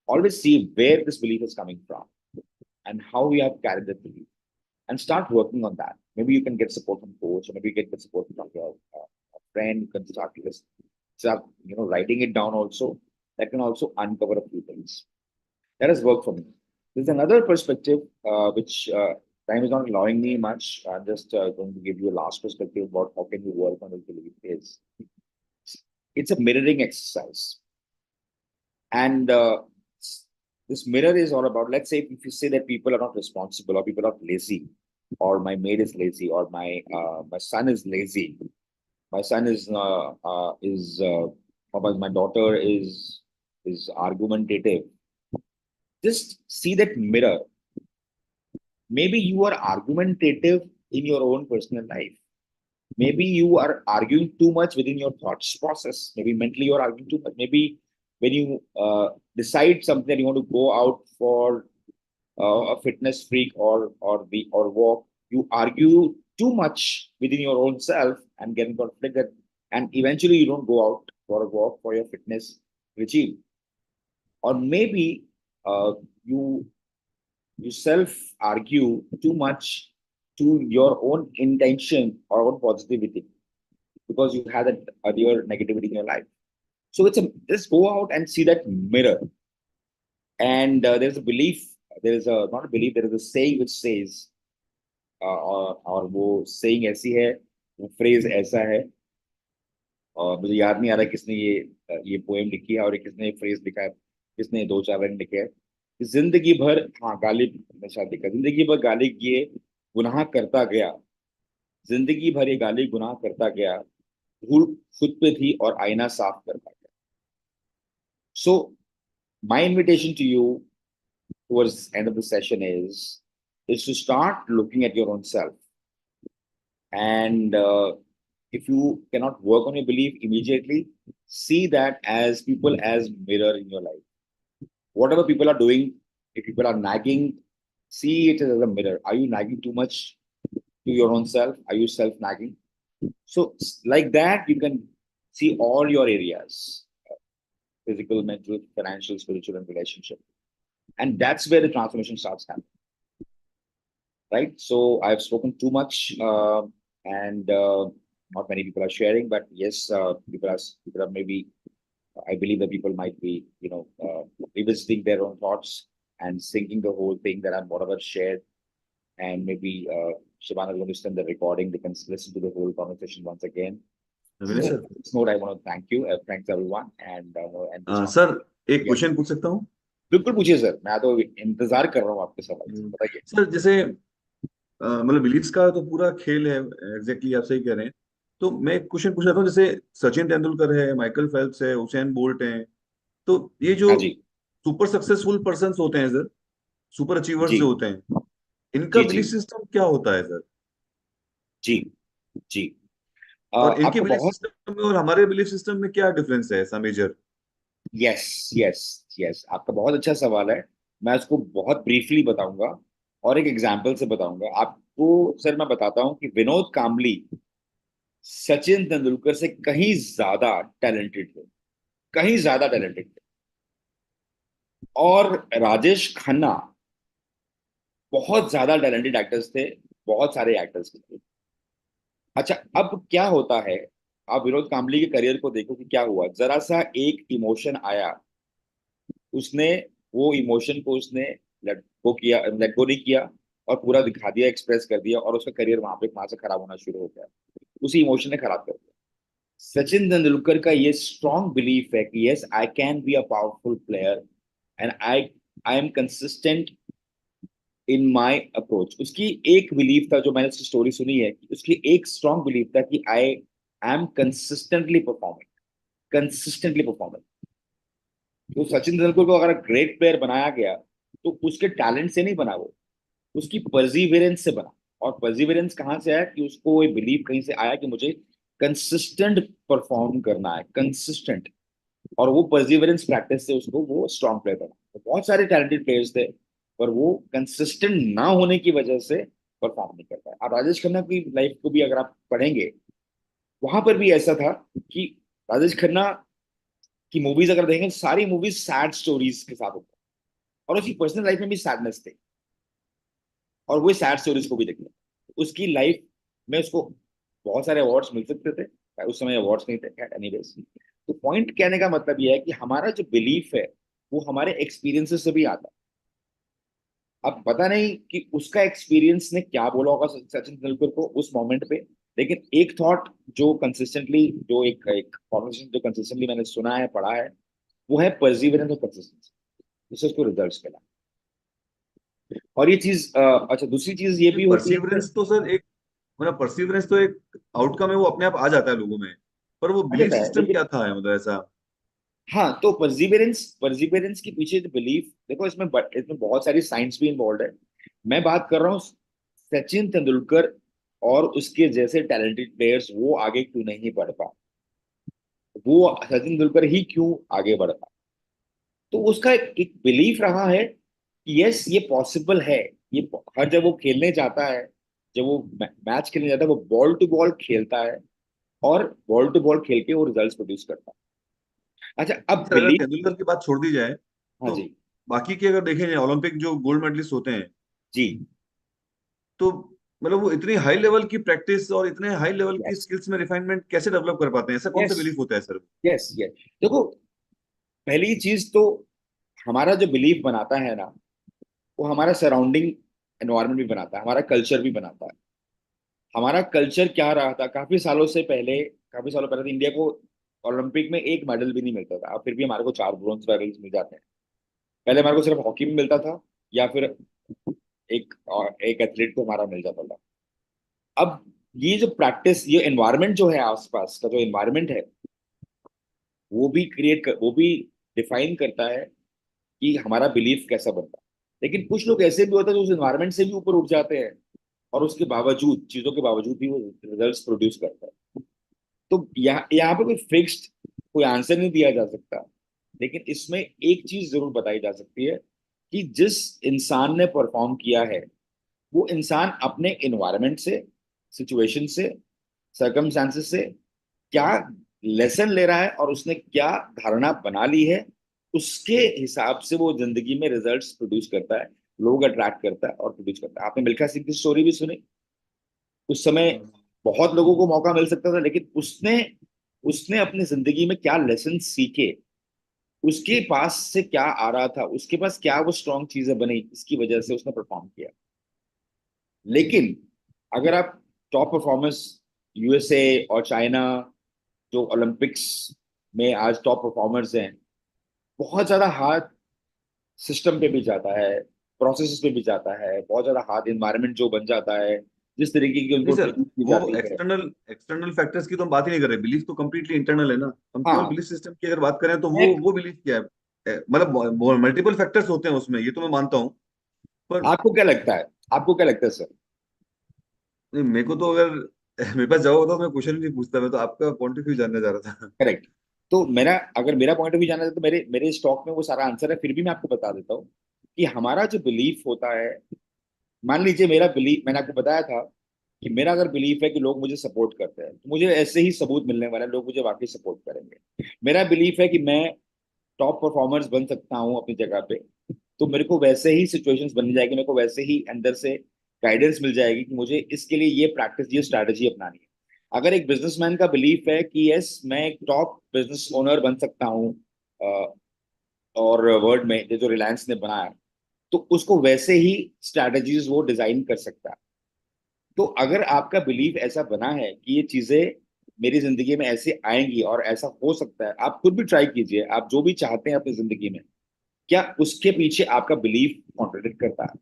always see where this belief is coming from and how we have carried that belief and start working on that. Maybe you can get support from coach, or maybe you get support from your friend. You can start writing it down also. That can also uncover a few things. That has worked for me. There's another perspective which time is not allowing me much. I'm just going to give you a last perspective about how can you work on this belief is. It's a mirroring exercise. And this mirror is all about, let's say, if you say that people are not responsible or people are lazy, or my maid is lazy, or my son is lazy, my son or my daughter is argumentative. Just see that mirror. Maybe you are argumentative in your own personal life. Maybe you are arguing too much within your thoughts process. Maybe mentally you're arguing too much. Maybe when you decide something that you want to go out for a fitness freak or walk, you argue too much within your own self and get in conflict that, and eventually you don't go out for a walk for your fitness regime. Or maybe uh, you you self argue too much to your own intention or own positivity because you had that earlier negativity in your life. So just go out and see that mirror. And there's a belief, there is a not a belief, there is a saying which says, और वो saying ऐसी है, वो phrase ऐसा है, और मुझे याद नहीं आ रहा किसने ये पोएम लिखी है और किसने फ्रेज लिखा है, किसने दो चार लाइन लिखे है कि जिंदगी भर, हाँ गालिब ने शायद लिखा, जिंदगी भर गाली ये गुनाह करता गया, जिंदगी भर ये गाली गुनाह करता गया, धूल खुद पे थी और आईना साफ करता गया. So my invitation to you towards the end of the session is to start looking at your own self. And if you cannot work on your belief immediately, see that as people as mirror in your life. Whatever people are doing, if people are nagging, see it as a mirror. Are you nagging too much to your own self? Are you self nagging? So like that, you can see all your areas: physical, mental, financial, spiritual, and relationship. And that's where the transformation starts happening. Right? So I've spoken too much, and not many people are sharing, but yes, people are maybe. I believe that people might be, revisiting their own thoughts and thinking the whole thing that I'm whatever shared, and maybe Shivana is going to send the recording. They can listen to the whole conversation once again. Vinay So, sir, this note, I want to thank you, thanks everyone, and this one. Sir एक Yes, question पूछ सकता हूँ? बिल्कुल पूछिए sir, मैं तो इंतजार कर रहा हूँ आपके सवाल से, बताइए। सर जैसे मतलब बिलीफ्स का तो पूरा खेल है, एग्जैक्टली आप सही कह रहे हैं। तो मैं एक क्वेश्चन पूछ रहा था, जैसे सचिन तेंदुलकर है, माइकल फेल्प्स है, उसेन बोल्ट है, तो ये जो हाँ जी। सुपर सक्सेसफुल पर्सन्स होते हैं सर, सुपर अचीवर्स जी जो होते हैं, इनका जी जी बिलीफ सिस्टम क्या होता है सर? जी जी। और इनके आपको बिलीफ बहुत, सिस्टम में और हमारे बिलीफ सिस्टम में क्या डिफरेंस है ऐसा मेजर? यस यस यस, आपका बहुत अच्छा सवाल है। मैं उसको बहुत ब्रीफली बताऊंगा और एक एग्जांपल से बताऊंगा आपको। सर मैं बताता हूँ कि विनोद कांबली सचिन तेंदुलकर से कहीं ज्यादा टैलेंटेड थे, कहीं ज्यादा टैलेंटेड थे। और राजेश खन्ना बहुत ज्यादा टैलेंटेड एक्टर्स थे, बहुत सारे एक्टर्स थे। अच्छा, अब क्या होता है, आप विनोद कांबली के करियर को देखो कि क्या हुआ। जरा सा एक इमोशन आया, उसने वो इमोशन को उसने लेट गो नहीं किया और पूरा दिखा दिया, एक्सप्रेस कर दिया, और उसका करियर वहां से खराब होना शुरू हो गया। उसी इमोशन ने खराब कर दिया। सचिन तेंदुलकर का ये स्ट्रॉन्ग बिलीफ है कि yes I can be a powerful player and I am consistent in my approach. उसकी एक बिलीफ था, जो मैंने उसकी स्टोरी सुनी है, कि उसकी एक स्ट्रॉन्ग बिलीफ था कि आई एम कंसिस्टेंटली परफॉर्मिंग। तो सचिन तेंदुलकर को अगर ग्रेट प्लेयर बनाया गया तो उसके टैलेंट से नहीं बना, वो उसकी परसिवियरेंस से बना। और परसिवियरेंस कहाँ से आया, कि उसको ये बिलीव कहीं से आया कि मुझे कंसिस्टेंट परफॉर्म करना है, कंसिस्टेंट। और वो परसिवियरेंस प्रैक्टिस से उसको वो स्ट्रॉन्ग प्लेयर बना। तो बहुत सारे टैलेंटेड प्लेयर्स थे, पर वो कंसिस्टेंट ना होने की वजह से परफॉर्म नहीं कर पाए। आप राजेश खन्ना की लाइफ को भी अगर आप पढ़ेंगे, वहां पर भी ऐसा था कि राजेश खन्ना की मूवीज अगर देखेंगे, सारी मूवीज सैड स्टोरीज के साथ होती है, और उसकी पर्सनल लाइफ में भी सैडनेस थे, और वो सैड स्टोरीज को भी देखते हैं। उसकी लाइफ में उसको बहुत सारे अवार्ड्स मिल सकते थे, उस समय अवार्ड्स नहीं थे, एनीवेज। तो पॉइंट कहने का मतलब यह है कि हमारा जो बिलीफ है वो हमारे एक्सपीरियंसेस से भी आता है। अब पता नहीं कि उसका एक्सपीरियंस ने क्या बोला होगा सचिन तेंदुलकर को उस मोमेंट पे, लेकिन एक थॉट जो कंसिस्टेंटली, जो एक एक कॉन्वर्सेशन जो कंसिस्टेंटली मैंने सुना है, पढ़ा है, वो है परसिवरेंस और कंसिस्टेंसी, जिससे उसको रिजल्ट्स मिला। और ये चीज अच्छा, दूसरी चीज ये ये भी होती है कि परसिवरेंस तो सर एक, मतलब परसिवरेंस तो एक आउटकम है, वो अपने आप आ जाता है लोगों में, पर वो आ बिलीफ जाता है, सिस्टम लेकिन क्या था मतलब ऐसा? हाँ, तो परसिवरेंस के पीछे जो बिलीफ देखो, इसमें बहुत सारी साइंस भी इन्वॉल्व है। मैं बात कर रहा हूँ सचिन तेंदुलकर और उसके जैसे टैलेंटेड प्लेयर्स वो आगे क्यों नहीं बढ़ पाए, वो सचिन तेंदुलकर ही क्यों आगे बढ़ पाए। तो उसका एक बिलीफ रहा है कि यस ये पॉसिबल है। ये हर जब वो खेलने जाता है, जब वो मैच खेलने जाता है, वो बॉल टू बॉल खेलता है, और बॉल टू बॉल खेल के वो रिजल्ट्स प्रोड्यूस करता है। अच्छा, अब सर अगर बिलीफ। तेंदुलकर की बात छोड़ दी जाए, हाँ तो जी। बाकी के अगर देखें जाए ओलंपिक जो गोल्ड मेडलिस्ट होते हैं, जी। तो मतलब वो इतनी हाई लेवल की प्रैक्टिस और इतने हाई लेवल की यस स्किल्स में रिफाइनमेंट कैसे डेवलप कर पाते हैं? ऐसा कौन सा यस बिलीफ होता है सर? Yes yes. देखो, पहली चीज तो हमारा जो बिलीफ बनाता है ना, वो हमारा सराउंडिंग एनवायरनमेंट भी बनाता है, हमारा कल्चर भी बनाता है। हमारा कल्चर क्या रहा था काफी सालों से पहले, काफी सालों पहले तो इंडिया को ओलंपिक में एक मेडल भी नहीं मिलता था, अब फिर भी हमारे को 4 ब्रॉन्ज मेडल्स मिल जाते हैं। पहले हमारे को सिर्फ हॉकी में मिलता था, या फिर एक एथलीट को हमारा मिल जाता था। अब ये जो प्रैक्टिस, ये एनवायरनमेंट जो है, आसपास का जो एनवायरनमेंट है, वो भी डिफाइन करता है कि हमारा बिलीफ कैसा बनता है। लेकिन कुछ लोग ऐसे भी होते हैं जो उस एनवायरनमेंट से भी ऊपर उठ जाते हैं, और उसके बावजूद, चीजों के बावजूद भी वो रिजल्ट्स प्रोड्यूस करता है। तो यहाँ पे कोई फिक्स्ड कोई आंसर नहीं दिया जा सकता, लेकिन इसमें एक चीज जरूर बताई जा सकती है कि जिस इंसान ने परफॉर्म किया है, वो इंसान अपने इन्वायरमेंट से, सिचुएशन से, सर्कमस्टांसेस से क्या लेसन ले रहा है, और उसने क्या धारणा बना ली है, उसके हिसाब से वो जिंदगी में रिजल्ट्स प्रोड्यूस करता है, लोग अट्रैक्ट करता है और प्रोड्यूस करता है। आपने मिल्खा सिंह की स्टोरी भी सुनी। उस समय बहुत लोगों को मौका मिल सकता था, लेकिन उसने उसने अपनी जिंदगी में क्या लेसन सीखे, उसके पास से क्या आ रहा था, उसके पास क्या वो स्ट्रॉन्ग चीजें बनी, इसकी वजह से उसने परफॉर्म किया। लेकिन अगर आप टॉप परफॉर्मेंस यूएसए और चाइना जो ओलंपिक्स में आज टॉप परफॉर्मर्स हैं, बहुत ज्यादा हाथ सिस्टम पे भी जाता है, प्रोसेस पे भी जाता है, बहुत ज्यादा हाथ एनवायरनमेंट जो बन जाता है, जिस तरीके की नहीं उनको सर, ट्रेनिंग दी वो जाती है। एक्सटर्नल एक्सटर्नल फैक्टर्स की तो हम बात ही नहीं कर रहे, बिलीफ तो कम्प्लीटली इंटरनल है ना। हम केवल हाँ। बिलीफ सिस्टम की अगर बात करें तो मैं वो बिलीफ क्या है? मतलब मल्टीपल फैक्टर्स होते हैं उसमें, ये तो मैं मानता हूँ। पर आपको क्या लगता है, आपको क्या लगता है सर? नहीं, मेरे को तो अगर मेरे पास जवाब होता तो मैं क्वेश्चन नहीं पूछता, मैं तो आपका पॉइंट ऑफ व्यू जानना चाह रहा था। करेक्ट। तो मेरा, अगर मेरा पॉइंट ऑफ व्यू जानना है तो मेरे मेरे स्टॉक में वो सारा आंसर है, फिर भी मैं आपको बता देता हूँ कि हमारा जो बिलीफ होता है, मान लीजिए मेरा बिलीफ, मैंने आपको बताया था कि मेरा अगर बिलीफ है कि लोग मुझे सपोर्ट करते हैं, तो मुझे ऐसे ही सबूत मिलने वाला है, लोग मुझे वाकई सपोर्ट करेंगे। मेरा बिलीफ है कि मैं टॉप परफॉर्मर्स बन सकता हूँ अपनी जगह पे, तो मेरे को वैसे ही सिचुएशंस बन जाएगी, मेरे को वैसे ही अंदर से गाइडेंस मिल जाएगी कि मुझे इसके लिए ये प्रैक्टिस, ये स्ट्रैटेजी अपनानी है। अगर एक बिजनेसमैन का बिलीफ है कि यस मैं एक टॉप बिजनेस ओनर बन सकता हूँ, और वर्ल्ड में जो रिलायंस ने बनाया, तो उसको वैसे ही स्ट्रैटेजीज वो डिजाइन कर सकता है। तो अगर आपका बिलीफ ऐसा बना है कि ये चीजें मेरी जिंदगी में ऐसे आएंगी और ऐसा हो सकता है, आप खुद भी ट्राई कीजिए, आप जो भी चाहते हैं अपनी जिंदगी में, क्या उसके पीछे आपका बिलीफ कॉन्ट्रडिक्ट करता है?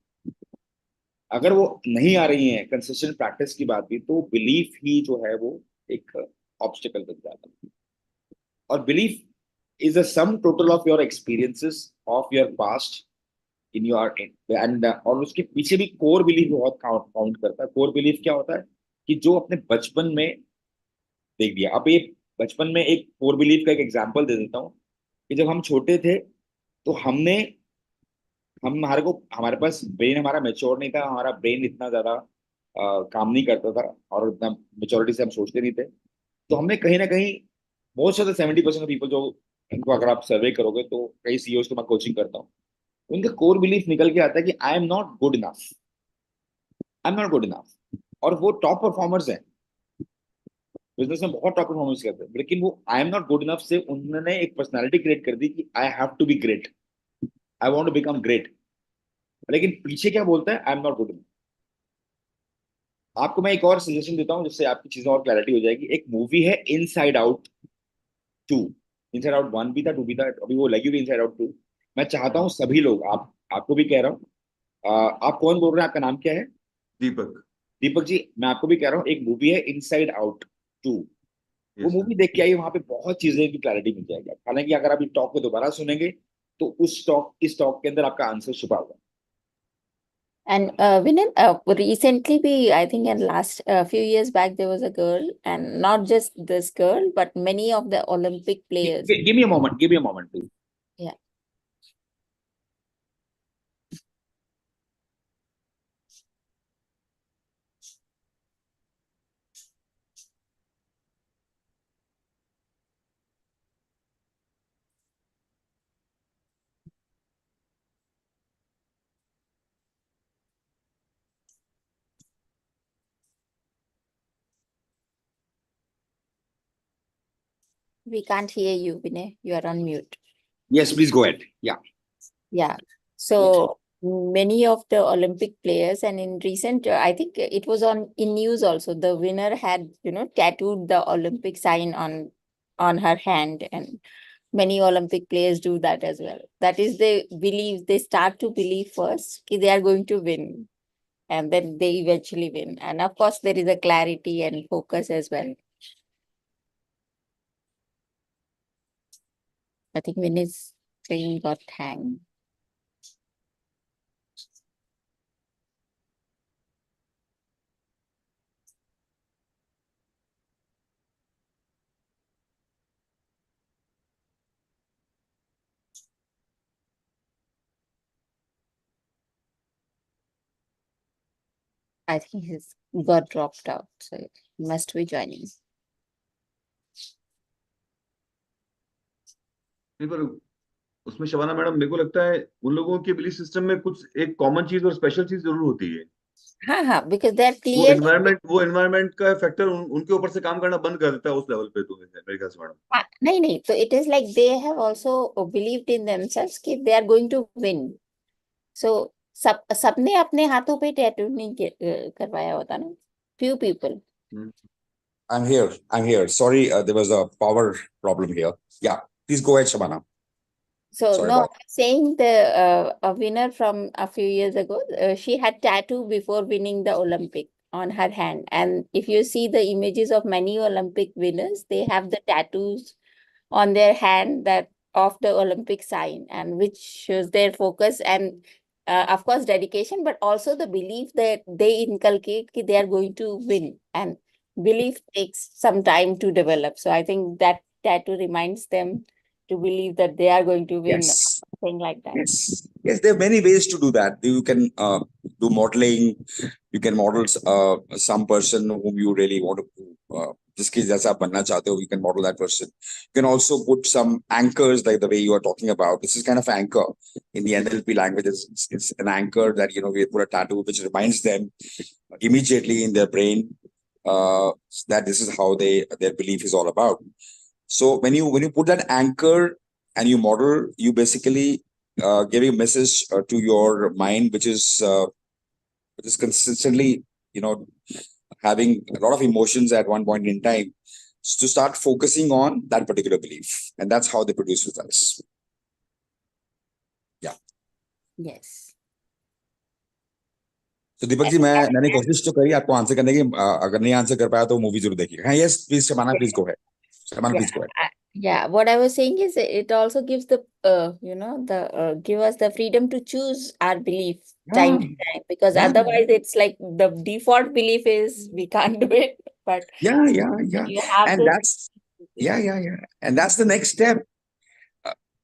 अगर वो नहीं आ रही है कंसिस्टेंट प्रैक्टिस की बात भी, तो बिलीफ ही जो है वो एक ऑब्स्टिकल बन जाता है। और belief is a sum total of your experiences of your past in your and, और उसके पीछे भी कोर बिलीफ बहुत काउंट करता है। कोर बिलीफ क्या होता है कि जो अपने बचपन में देख दिया। अब ये बचपन में एक कोर बिलीफ का एक एग्जांपल दे देता हूँ कि जब हम छोटे थे, तो हमने हम हमारे को हमारे पास ब्रेन हमारा मेच्योर नहीं था, हमारा ब्रेन इतना ज्यादा काम नहीं करता था, और इतना मेच्योरिटी से हम सोचते नहीं थे। तो हमने कहीं ना कहीं, मोस्ट ऑफ द 70% पीपल जो, इनको अगर आप सर्वे करोगे तो कई सीईओज को मैं कोचिंग करता हूँ, उनका कोर बिलीफ निकल के आता है कि आई am not good enough, I am not good enough. और वो टॉप परफॉर्मर्स हैं, बिजनेस में बहुत टॉप परफॉर्मेंस करते हैं, लेकिन वो I am not good enough से उन्होंने एक पर्सनालिटी क्रिएट कर दी कि I have to be great, I want to become great. लेकिन पीछे क्या बोलता है, I am not good enough. आपको मैं एक और सजेशन देता हूँ जिससे आपकी चीजें और क्लैरिटी हो जाएगी। एक मूवी है Inside Out two, Inside Out one भी था, टू भी था, अभी वो लगी हुई इनसाइड आउट टू। मैं चाहता हूँ सभी लोग, आप, आपको भी कह रहा हूँ, आप कौन बोल रहे हैं, आपका नाम क्या है? दीपक। दीपक जी, मैं आपको भी कह रहा हूँ, एक मूवी है इनसाइड आउट टू, वो यस सर। मूवी देख के आइए, वहां पे बहुत चीजें की क्लैरिटी मिल जाएगी। हालांकि अगर आप इस टॉक को दोबारा सुनेंगे, तो उस टॉक, इस टॉक के अंदर आपका आंसर छुपा हुआ है। And Vinay, recently, I think in last few years back, there was a girl, and not just this girl, but many of the Olympic players. Give me a moment, give me a moment please. Yeah. We can't hear you, Vinay. You are on mute. Yes please go ahead, या। Yeah. So many of the Olympic players, and in recent, I think it was on in news also. The winner had, tattooed the Olympic sign on her hand, and many Olympic players do that as well. That is, they start to believe first that they are going to win, and then they eventually win. And of course, there is a clarity and focus as well. I think Vinny's screen got hanged. I think he's got dropped out, so he must be joining. नहीं, पर उसमें Shabana madam, मेरे को लगता है उन लोगों के बिलीफ सिस्टम में कुछ एक कॉमन चीज और स्पेशल चीज जरूर होती है। हाँ, because they're वो clearly. एनवायरनमेंट का फैक्टर उनके ऊपर से काम करना बंद कर देता है उस लेवल पे, तो मेरे ख्याल से मैडम। नहीं, so it is like they have also believed in themselves कि they are going to win. So सबने अपने हाथों पे टैटू नहीं करवाया होता ना, few people. I'm here. Sorry, there was a power problem here. Yeah, please go ahead, Shabana. So Sorry no, about I'm saying the a winner from a few years ago, she had tattoo before winning the Olympic on her hand. And if you see the images of many Olympic winners, they have the tattoos on their hand that of the Olympic sign, and which shows their focus and of course dedication, but also the belief that they inculcate that they are going to win. And belief takes some time to develop. So I think that tattoo reminds them to believe that they are going to win, Yes. something like that. Yes, there are many ways to do that. You can do modeling. You can model some person whom you really want to, जिसके जैसा आप बनना चाहते हो, you can model that person. You can also put some anchors like the way you are talking about. This is kind of anchor in the NLP language. It's an anchor that, we put a tattoo which reminds them immediately in their brain that this is how their belief is all about. So when you put that anchor and you model, you basically give a message to your mind, which is consistently, having a lot of emotions at one point in time, to start focusing on that particular belief, and that's how they produce results. Yeah. Yes. तो दीपक जी, मैंने कोशिश तो करी आपको answer करने की, अगर नहीं आंसर कर पाया तो मूवी जरूर देखिएगा. हाँ, yes please Shabana, please go है. शबाना, प्लीज गो है. Yeah, what I was saying is it also gives the give us the freedom to choose our belief time to time, because Yeah. otherwise it's like the default belief is we can't do it, but Yeah. you have And to yeah. And that's the next step.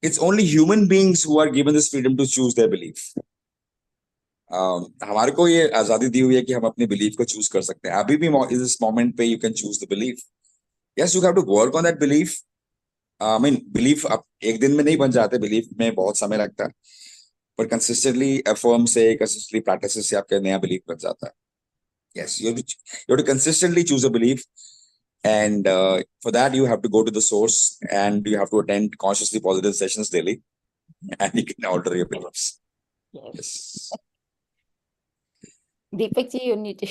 It's only human beings who are given this freedom to choose their belief. हमारे को ये आजादी दी हुई है कि हम अपने belief को चूज कर सकते हैं. अभी भी इस मोमेंट पे you can choose the belief. Yes, you have to work on that belief. I mean, belief आप एक दिन में नहीं बन जाते. बिलीफ में बहुत समय लगता है, पर कंसिस्टेंटली अफर्म से, कंसिस्टेंटली प्रैक्टिस से आपका नया बिलीफ बन जाता है. Yes, you have to consistently choose a belief, and for that you have to go to the source, and you have to attend consciously positive sessions daily, and you can alter your beliefs. Yes. Deepak ji, you need to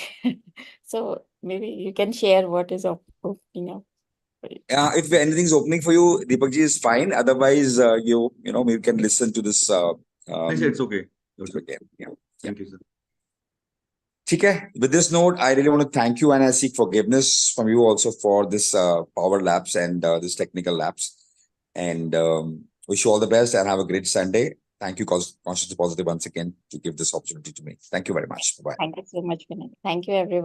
so maybe you can share what is opening up. If anything's opening for you, Deepak ji, is fine. Otherwise, you can listen to this. It's okay. Again. Yeah. Thank you, sir. Okay. With this note, I really want to thank you, and I seek forgiveness from you also for this power lapse and this technical lapse. And wish you all the best and have a great Sunday. Thank you, Consciously Positive, once again, to give this opportunity to me. Thank you very much. Bye-bye. Thank you so much, Vinay. Thank you, everyone.